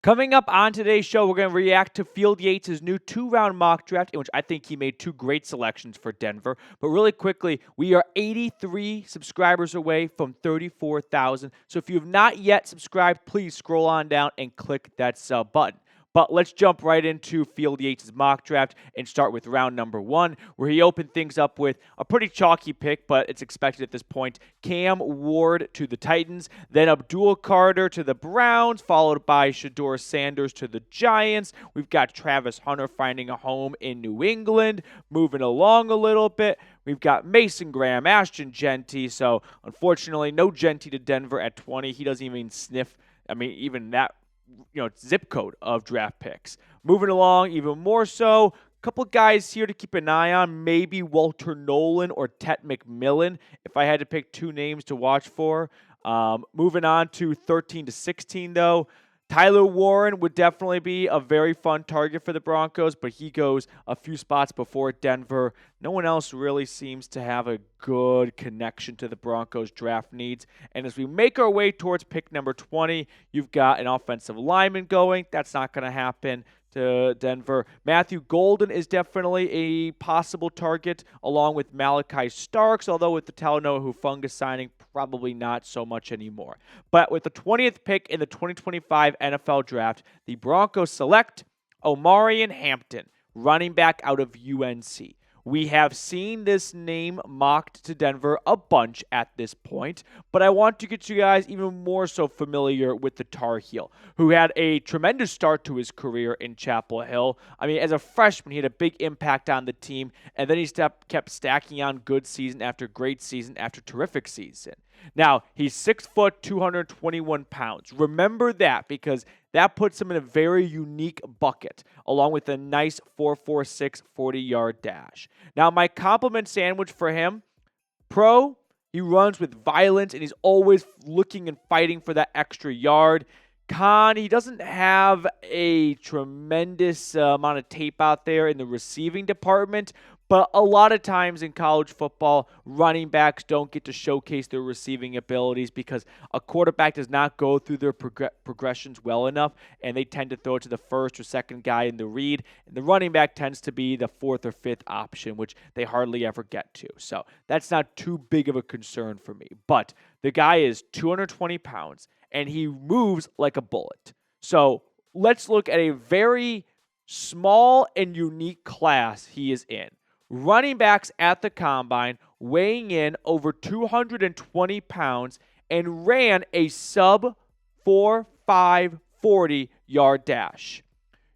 Coming up on today's show, we're going to react to Field Yates' new 2-round mock draft, in which I think he made 2 great selections for Denver. But really quickly, we are 83 subscribers away from 34,000. So if you have not yet subscribed, please scroll on down and click that sub button. But let's jump right into Field Yates' mock draft and start with round number 1, where he opened things up with a pretty chalky pick, but it's expected at this point. Cam Ward to the Titans, then Abdul Carter to the Browns, followed by Shedeur Sanders to the Giants. We've got Travis Hunter finding a home in New England. Moving along a little bit, we've got Mason Graham, Ashton Jeanty. So unfortunately, no Jeanty to Denver at 20. He doesn't even sniff, even that zip code of draft picks. Moving along even more so, a couple guys here to keep an eye on, maybe Walter Nolan or Tet McMillan, if I had to pick 2 names to watch for. Moving on to 13 to 16, though, Tyler Warren would definitely be a very fun target for the Broncos, but he goes a few spots before Denver. No one else really seems to have a good connection to the Broncos' draft needs. And as we make our way towards pick number 20, you've got an offensive lineman going. That's not going to happen to Denver. Matthew Golden is definitely a possible target, along with Malachi Starks, although with the Talanoa Hufanga signing, probably not so much anymore. But with the 20th pick in the 2025 NFL Draft, the Broncos select Omarion Hampton, running back out of UNC. We have seen this name mocked to Denver a bunch at this point, but I want to get you guys even more so familiar with the Tar Heel, who had a tremendous start to his career in Chapel Hill. As a freshman, he had a big impact on the team, and then he kept stacking on good season after great season after terrific season. Now, he's 6 foot, 221 pounds. Remember that, because that puts him in a very unique bucket, along with a nice 4.46 40-yard dash. Now, my compliment sandwich for him, pro, he runs with violence, and he's always looking and fighting for that extra yard. Con, he doesn't have a tremendous amount of tape out there in the receiving department, but a lot of times in college football, running backs don't get to showcase their receiving abilities because a quarterback does not go through their progressions well enough, and they tend to throw it to the first or second guy in the read, and the running back tends to be the 4th or 5th option, which they hardly ever get to. So that's not too big of a concern for me. But the guy is 220 pounds, and he moves like a bullet. So let's look at a very small and unique class he is in. Running backs at the combine weighing in over 220 pounds and ran a sub 4.5 40-yard dash.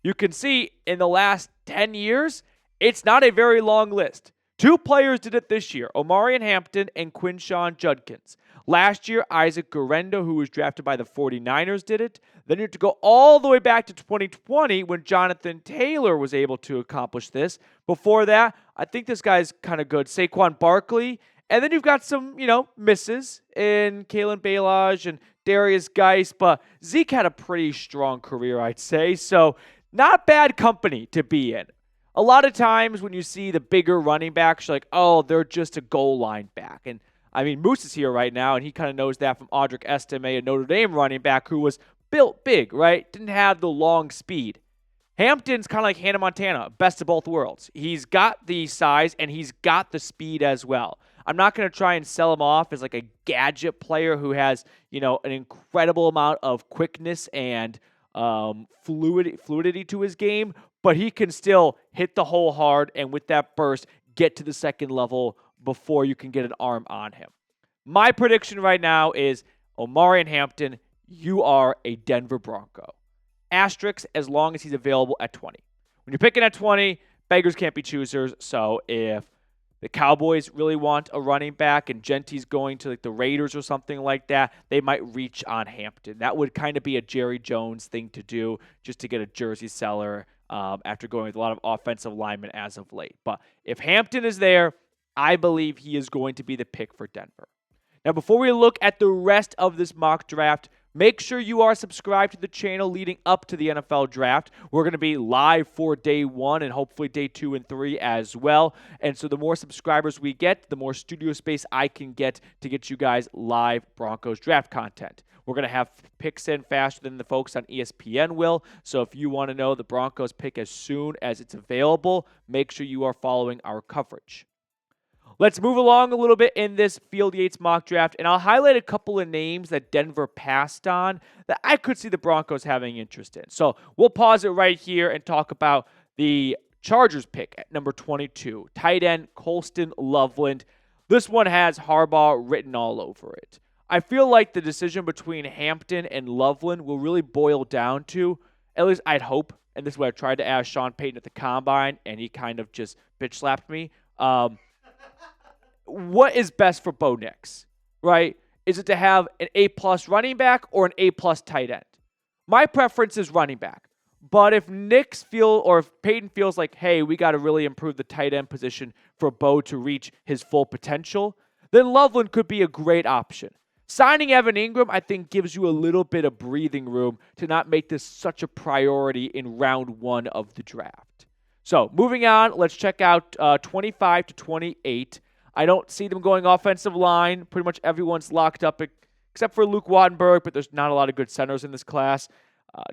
You can see in the last 10 years, it's not a very long list. 2 players did it this year, Omarion Hampton and Quinshon Judkins. Last year, Isaac Guerendo, who was drafted by the 49ers, did it. Then you have to go all the way back to 2020 when Jonathan Taylor was able to accomplish this. Before that, I think this guy's kind of good. Saquon Barkley. And then you've got some, misses in Kalen Ballage and Derrius Guice. But Zeke had a pretty strong career, I'd say. So not bad company to be in. A lot of times when you see the bigger running backs, you're like, oh, they're just a goal line back. And Moose is here right now, and he kind of knows that from Audric Estime, a Notre Dame running back who was built big, right? Didn't have the long speed. Hampton's kind of like Hannah Montana, best of both worlds. He's got the size, and he's got the speed as well. I'm not going to try and sell him off as like a gadget player who has, an incredible amount of quickness and fluidity to his game, but he can still hit the hole hard, and with that burst, get to the second level before you can get an arm on him. My prediction right now is Omarion Hampton, you are a Denver Bronco. Asterisk as long as he's available at 20. When you're picking at 20, beggars can't be choosers. So if the Cowboys really want a running back and Genty's going to like the Raiders or something like that, they might reach on Hampton. That would kind of be a Jerry Jones thing to do just to get a jersey seller after going with a lot of offensive linemen as of late. But if Hampton is there, I believe he is going to be the pick for Denver. Now, before we look at the rest of this mock draft, Make sure you are subscribed to the channel leading up to the NFL draft. We're going to be live for day 1 and hopefully day 2 and 3 as well. And so the more subscribers we get, the more studio space I can get to get you guys live Broncos draft content. We're going to have picks in faster than the folks on ESPN will. So if you want to know the Broncos pick as soon as it's available, make sure you are following our coverage. Let's move along a little bit in this Field Yates mock draft, and I'll highlight a couple of names that Denver passed on that I could see the Broncos having interest in. So we'll pause it right here and talk about the Chargers pick at number 22, tight end Colston Loveland. This one has Harbaugh written all over it. I feel like the decision between Hampton and Loveland will really boil down to, at least I'd hope, and this is what I tried to ask Sean Payton at the Combine, and he kind of just bitch slapped me. What is best for Bo Nix, right? Is it to have an A-plus running back or an A-plus tight end? My preference is running back. But if if Payton feels like, hey, we got to really improve the tight end position for Bo to reach his full potential, then Loveland could be a great option. Signing Evan Ingram, I think, gives you a little bit of breathing room to not make this such a priority in round 1 of the draft. So moving on, let's check out 25 to 28. I don't see them going offensive line. Pretty much everyone's locked up except for Luke Wattenberg, but there's not a lot of good centers in this class.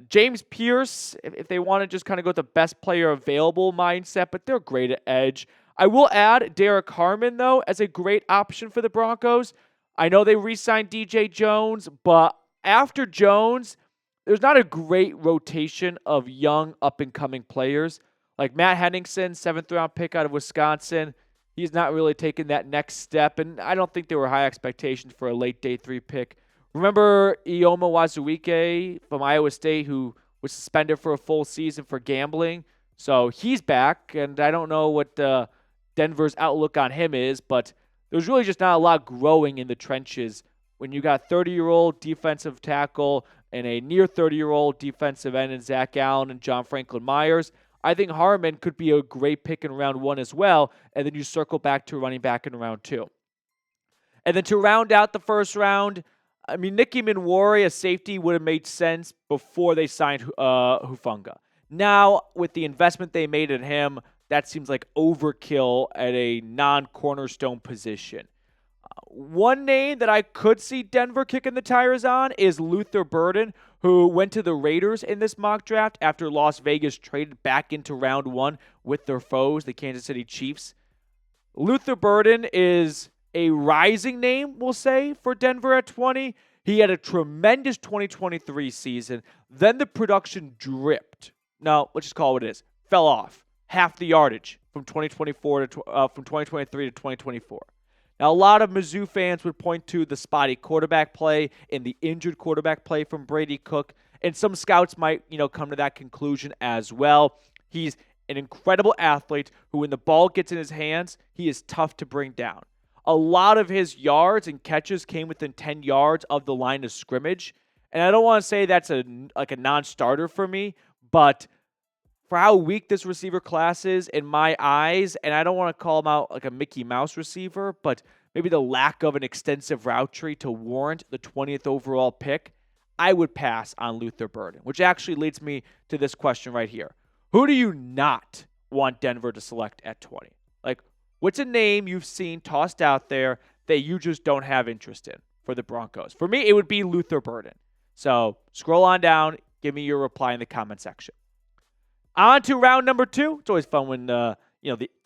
James Pierce, if they want to just kind of go with the best player available mindset, but they're great at edge. I will add Derek Harmon, though, as a great option for the Broncos. I know they re-signed DJ Jones, but after Jones, there's not a great rotation of young up-and-coming players. Like Matt Henningsen, 7th-round pick out of Wisconsin. He's not really taken that next step, and I don't think there were high expectations for a late day 3 pick. Remember Ioma Wazuike from Iowa State, who was suspended for a full season for gambling? So he's back, and I don't know what Denver's outlook on him is, but there's really just not a lot growing in the trenches when you got 30-year-old defensive tackle and a near 30-year-old defensive end in Zach Allen and John Franklin Myers. I think Harmon could be a great pick in round 1 as well, and then you circle back to running back in round 2. And then to round out the first round, I mean, Nicky Minwari, a safety, would have made sense before they signed Hufanga. Now, with the investment they made in him, that seems like overkill at a non-cornerstone position. One name that I could see Denver kicking the tires on is Luther Burden, who went to the Raiders in this mock draft after Las Vegas traded back into round 1 with their foes, the Kansas City Chiefs. Luther Burden is a rising name, we'll say, for Denver at 20. He had a tremendous 2023 season. Then the production dripped. No, let's just call it what it is. Fell off. Half the yardage from 2023 to 2024. Now, a lot of Mizzou fans would point to the spotty quarterback play and the injured quarterback play from Brady Cook, and some scouts might, come to that conclusion as well. He's an incredible athlete who, when the ball gets in his hands, he is tough to bring down. A lot of his yards and catches came within 10 yards of the line of scrimmage, and I don't want to say that's a non-starter for me, but for how weak this receiver class is in my eyes, and I don't want to call him out like a Mickey Mouse receiver, but maybe the lack of an extensive route tree to warrant the 20th overall pick, I would pass on Luther Burden, which actually leads me to this question right here. Who do you not want Denver to select at 20? Like, what's a name you've seen tossed out there that you just don't have interest in for the Broncos? For me, it would be Luther Burden. So scroll on down, give me your reply in the comment section. On to round number 2. It's always fun when, the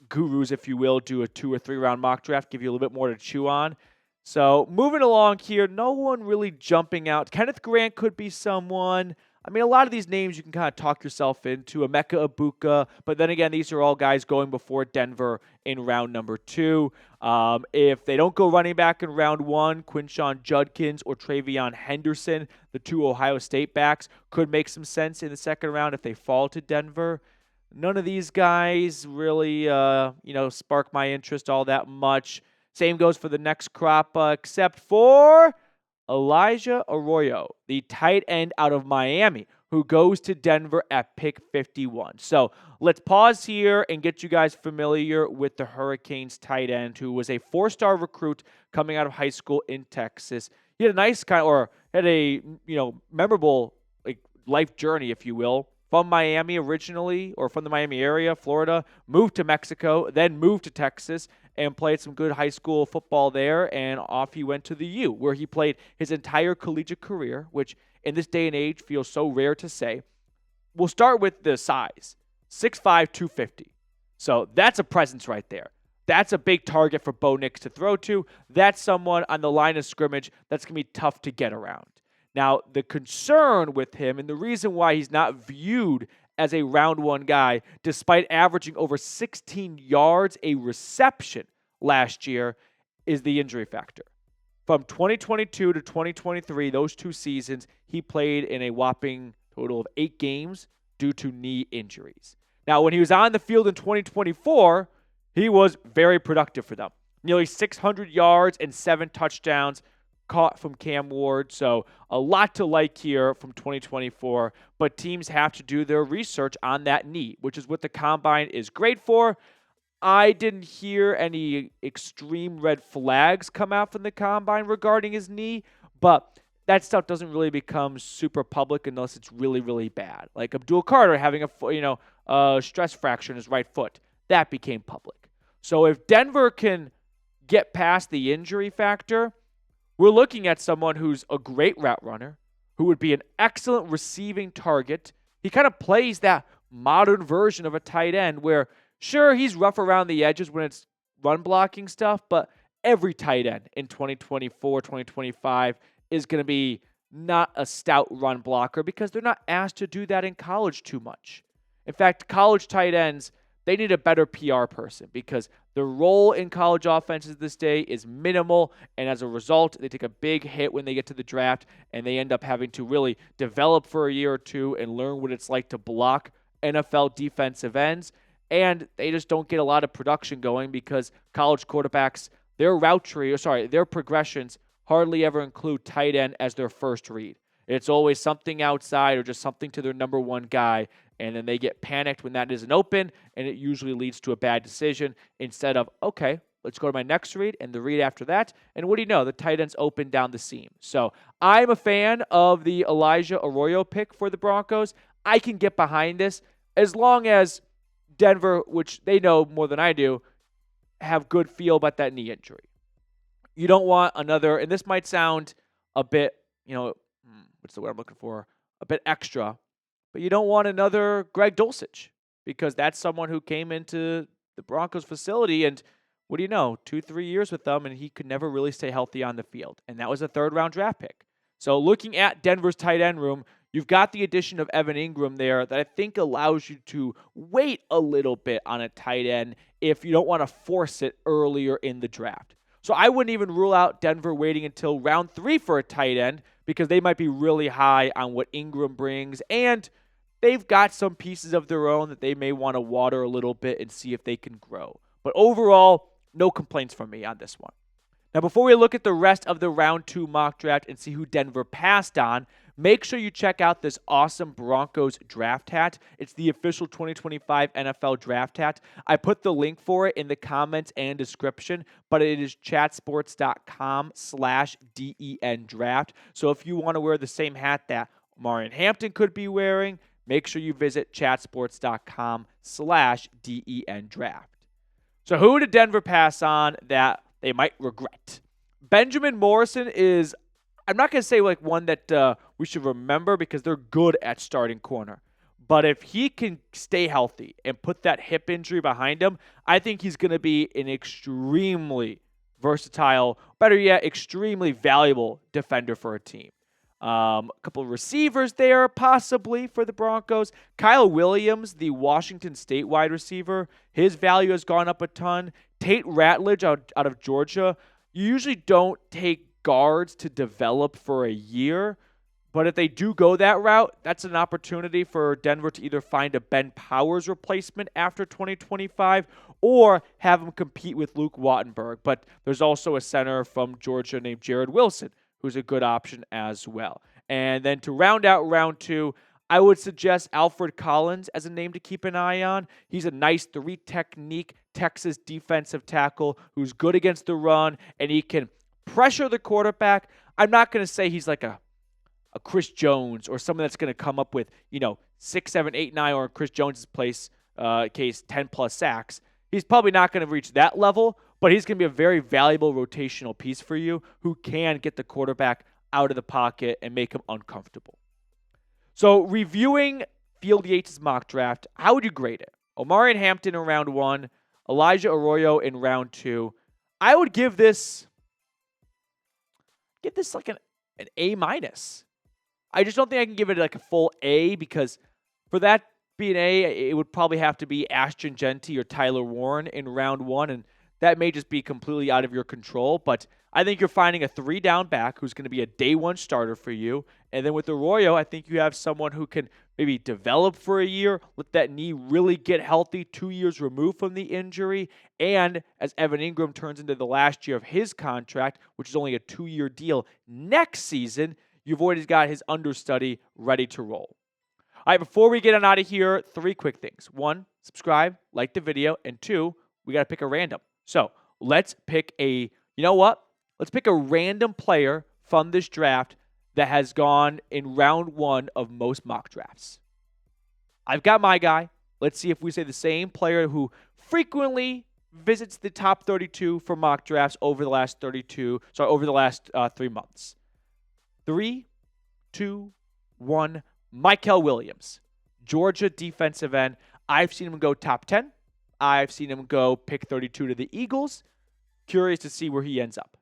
gurus, if you will, do a 2 or 3 round mock draft, give you a little bit more to chew on. So moving along here, no one really jumping out. Kenneth Grant could be someone. I mean, a lot of these names you can kind of talk yourself into. Emeka Ibuka, but then again, these are all guys going before Denver in round number 2. If they don't go running back in round 1, Quinshon Judkins or Travion Henderson, the 2 Ohio State backs, could make some sense in the second round if they fall to Denver. None of these guys really, spark my interest all that much. Same goes for the next crop, except for Elijah Arroyo, the tight end out of Miami, who goes to Denver at pick 51. So let's pause here and get you guys familiar with the Hurricanes tight end, who was a 4-star recruit coming out of high school in Texas. He had a nice had a memorable life journey, if you will, from Miami originally, or from the Miami area, Florida, moved to Mexico, then moved to Texas and played some good high school football there, and off he went to the U, where he played his entire collegiate career, which in this day and age feels so rare to say. We'll start with the size, 6'5", 250. So that's a presence right there. That's a big target for Bo Nix to throw to. That's someone on the line of scrimmage that's going to be tough to get around. Now, the concern with him, and the reason why he's not viewed as a round one guy, despite averaging over 16 yards a reception last year, is the injury factor. From 2022 to 2023, those 2 seasons, he played in a whopping total of 8 games due to knee injuries. Now, when he was on the field in 2024, he was very productive for them. Nearly 600 yards and 7 touchdowns caught from Cam Ward. So a lot to like here from 2024, but teams have to do their research on that knee, which is what the combine is great for. I didn't hear any extreme red flags come out from the combine regarding his knee, but that stuff doesn't really become super public unless it's really, really bad. Like Abdul Carter having a stress fracture in his right foot. That became public. So if Denver can get past the injury factor, we're looking at someone who's a great route runner, who would be an excellent receiving target. He kind of plays that modern version of a tight end where, sure, he's rough around the edges when it's run blocking stuff, but every tight end in 2024, 2025 is going to be not a stout run blocker because they're not asked to do that in college too much. In fact, college tight ends, they need a better PR person because the role in college offenses this day is minimal, and as a result, they take a big hit when they get to the draft, and they end up having to really develop for a year or two and learn what it's like to block NFL defensive ends, and they just don't get a lot of production going because college quarterbacks, their progressions hardly ever include tight end as their first read. It's always something outside or just something to their number one guy, and then they get panicked when that isn't open, and it usually leads to a bad decision instead of, okay, let's go to my next read and the read after that. And what do you know? The tight end's open down the seam. So I'm a fan of the Elijah Arroyo pick for the Broncos. I can get behind this as long as Denver, which they know more than I do, have good feel about that knee injury. You don't want another, and this might sound a bit, what's the word I'm looking for? A bit extra, but you don't want another Greg Dulcich because that's someone who came into the Broncos facility and what do you know, 2-3 years with them, and he could never really stay healthy on the field. And that was a 3rd-round draft pick. So looking at Denver's tight end room, you've got the addition of Evan Ingram there that I think allows you to wait a little bit on a tight end if you don't want to force it earlier in the draft. So I wouldn't even rule out Denver waiting until round 3 for a tight end because they might be really high on what Ingram brings, and they've got some pieces of their own that they may want to water a little bit and see if they can grow. But overall, no complaints from me on this one. Now, before we look at the rest of the round 2 mock draft and see who Denver passed on, make sure you check out this awesome Broncos draft hat. It's the official 2025 NFL draft hat. I put the link for it in the comments and description, but it is chatsports.com/DEN draft. So if you want to wear the same hat that Omarion Hampton could be wearing, make sure you visit chatsports.com/DEN draft. So who did Denver pass on that they might regret? Benjamin Morrison is, I'm not going to say like one that we should remember because they're good at starting corner. But if he can stay healthy and put that hip injury behind him, I think he's going to be an extremely versatile, better yet, extremely valuable defender for a team. A couple of receivers there, possibly, for the Broncos. Kyle Williams, the Washington State wide receiver, his value has gone up a ton. Tate Ratledge out of Georgia. You usually don't take guards to develop for a year, but if they do go that route, that's an opportunity for Denver to either find a Ben Powers replacement after 2025 or have him compete with Luke Wattenberg. But there's also a center from Georgia named Jared Wilson, who's a good option as well. And then to round out round 2, I would suggest Alfred Collins as a name to keep an eye on. He's a nice 3-technique Texas defensive tackle who's good against the run, and he can pressure the quarterback. I'm not going to say he's like a a Chris Jones or someone that's going to come up with, 6, 7, 8, 9, or in Chris Jones' case, 10-plus sacks. He's probably not going to reach that level, but he's going to be a very valuable rotational piece for you who can get the quarterback out of the pocket and make him uncomfortable. So reviewing Field Yates' mock draft, how would you grade it? Omarion Hampton in round 1, Elijah Arroyo in round 2. I would give this like an A-. I just don't think I can give it like a full A, because for that being A, it would probably have to be Ashton Genty or Tyler Warren in round 1, and that may just be completely out of your control. But I think you're finding a 3-down back who's going to be a day 1 starter for you. And then with Arroyo, I think you have someone who can maybe develop for a year, let that knee really get healthy, 2 years removed from the injury. And as Evan Ingram turns into the last year of his contract, which is only a 2-year deal next season, you've already got his understudy ready to roll. All right, before we get on out of here, 3 quick things. 1, subscribe, like the video, and 2, we got to pick a random. So let's pick Let's pick a random player from this draft that has gone in round 1 of most mock drafts. I've got my guy. Let's see if we say the same player who frequently visits the top 32 for mock drafts over the last 3 months. 3, 2, 1. Mykel Williams, Georgia defensive end. I've seen him go top 10. I've seen him go pick 32 to the Eagles. Curious to see where he ends up.